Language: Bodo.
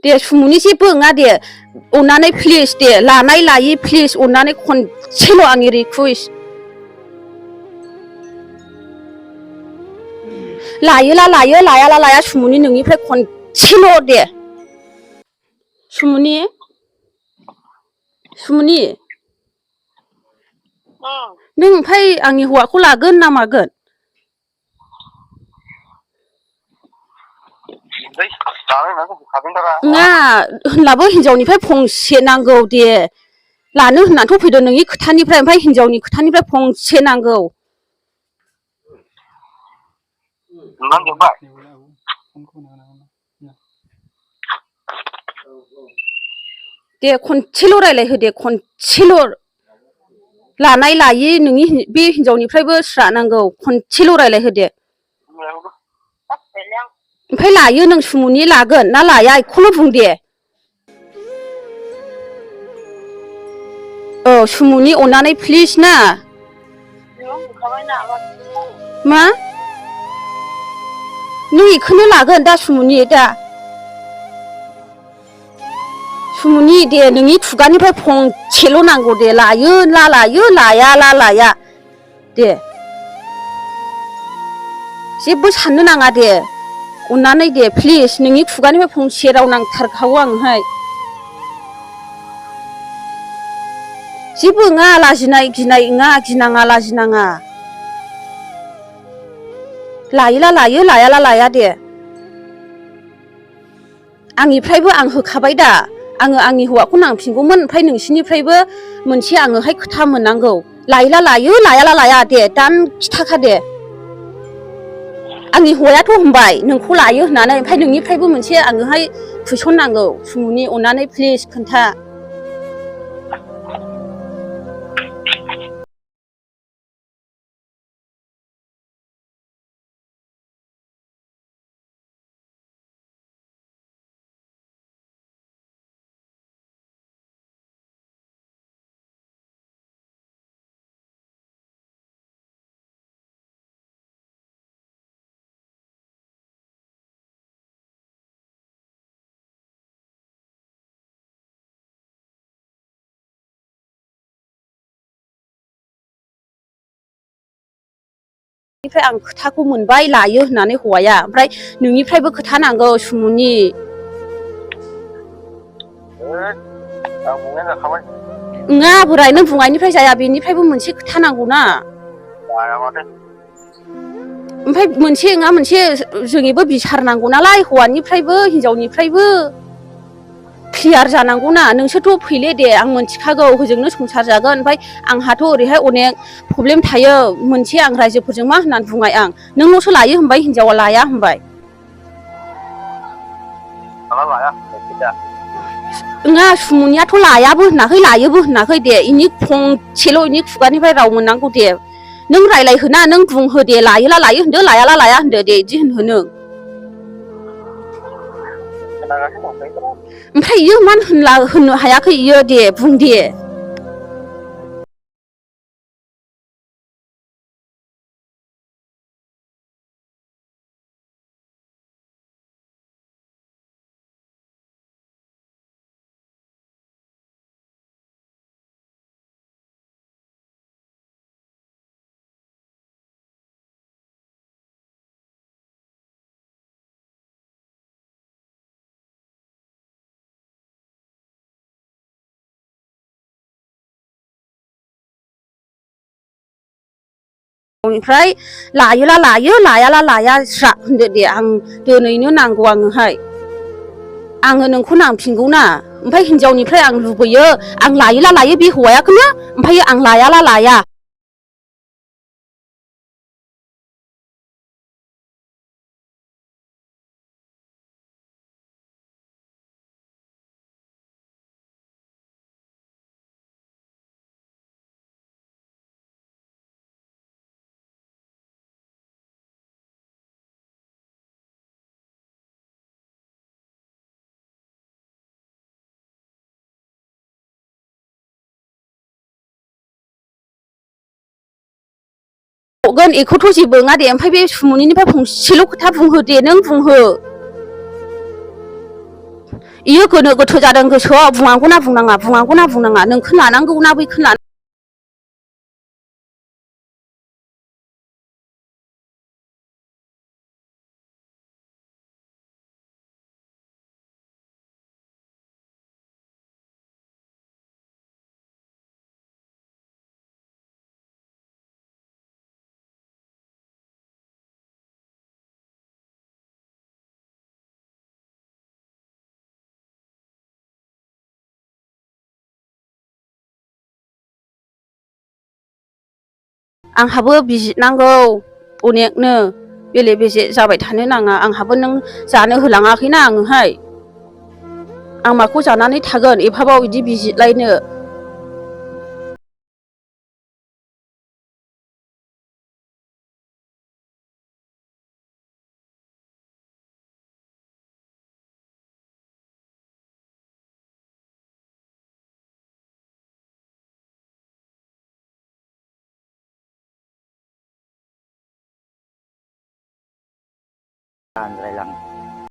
दे सुमुनि जेबो नङा दे अननानै प्लिज दे लानाय लायै प्लिज अननानै खनसेल' आंनि रिकुवेस्ट लायोला लायो लायाला लाया सुमुनि नोंनिफ्राय खनसेल' दे सुमुनि नों ओमफ्राय आंनि हौवाखौ लागोन ना मागोन नङा होनब्लाबो हिनजावनिफ्राय फंसे नांगौ दे लानो होननानैथ' फैदों नोंनि खोथानिफ्राय ओमफ्राय हिनजावनि खोथानिफ्राय फंसे नांगौ दे खनसेल' रायज्लायहो दे खनसेल' लानाय लायै नोंनि बे हिनजावनिफ्रायबो स्रा नांगौ खनसेल' रायज्लायहो दे ओमफ्राय लायो नों सुमुनि लागोन ना लाया बेखौल' बुं दे औ सुमुनि अननानै प्लिज ना मा नों बेखौनो लागोन दा सुमुनि दा सुमुनि दे नोंनि खुगानिफ्राय फंसेल' नांगौ दे लायो ला लायो लाया ला लाया दे जेबो साननो नाङा दे अननानै दे प्लिज नोंनि खुगानिफ्राय फंसे राव नांथारखागौ आंनोहाय जेबो नङा लाजिनाय गिनाय नङा गिनाङा लाजिनाङा लायोला लायो लायाला लाया दे आंनिफ्रायबो आं होखाबाय दा आङो आंनि हौवाखौ नांफिनगौमोन ओमफ्राय नोंसिनिफ्रायबो मोनसे आङोहाय खोथा मोननांगौ लायोला लायो लायाला लाया दे दान खिथाखा दे आंनि हौवायाथ' होनबाय नोंखौ लायो होननानै ओमफ्राय नोंनिफ्रायबो मोनसे आङोहाय कुइसन नांगौ सुमुनि अननानै प्लिज खोन्था निफ्राय आं खोथाखौ मोनबाय लायो होननानै हौवाया ओमफ्राय नोंनिफ्रायबो खोथा नांगौ सुमुनि नङा बोराय नों बुंनायनिफ्राय जाया बेनिफ्रायबो मोनसे खोथा नांगौना ओमफ्राय मोनसे नङा मोनसे जोंनिबो बिसार नांगौ नालाय हौवानिफ्रायबो हिनजावनिफ्रायबो क्लियार जानांगौना नोंसोरथ' फैले दे आं मोनथिखागौ होजोंनो संसार जागोन ओमफ्राय आंहाथ' ओरैहाय अनेक प्रब्लेम थायो मोनसे आं रायजोफोरजों मा होननानै बुंबाय आं नोंल'सो लायो होनबाय हिनजावा लाया होनबाय नङा सुमुनियाथ' लायाबो होनाखै लायोबो होनाखै दे इनि फंसेल' इनि खुगानिफ्राय राव मोननांगौ दे नों रायज्लायहोना नों बुंहो दे लायोला लायो होनदो लायाला लाया होनदो दे बिदि होनहो ओमफ्राय इयो मानो होननो हायाखै इयो दे बुं दे निफ्राय लायोला लायो लायाला लाया स्रा होनदो दे आं दिनैनो नांगौ आंनोहाय आङो नोंखौ नांफिनगौ ना ओमफ्राय हिनजावनिफ्राय आं लुबैयो आं लायोला लायो बे हौवायाखौनो ओमफ्राय आं लायाला लाया हगोन बेखौथ' जेबो नङा दे ओमफ्राय बे सुमुनिनिफ्राय फंसेल' खोथा बुंहो दे नों बुंहो इयो गोनो गोथो जादों गोसोआव बुंनांगौना बुंनाङा नों खोनानांगौना बै खोना आंहाबो बिजिरनांगौ अनेकनो बेले बेजे जाबाय थानो नाङा आंहाबो नों जानो होलाङाखैना आङोहाय आं माखौ जानानै थागोन एफाबाव बिदि बिजिरलायनो Andrai lang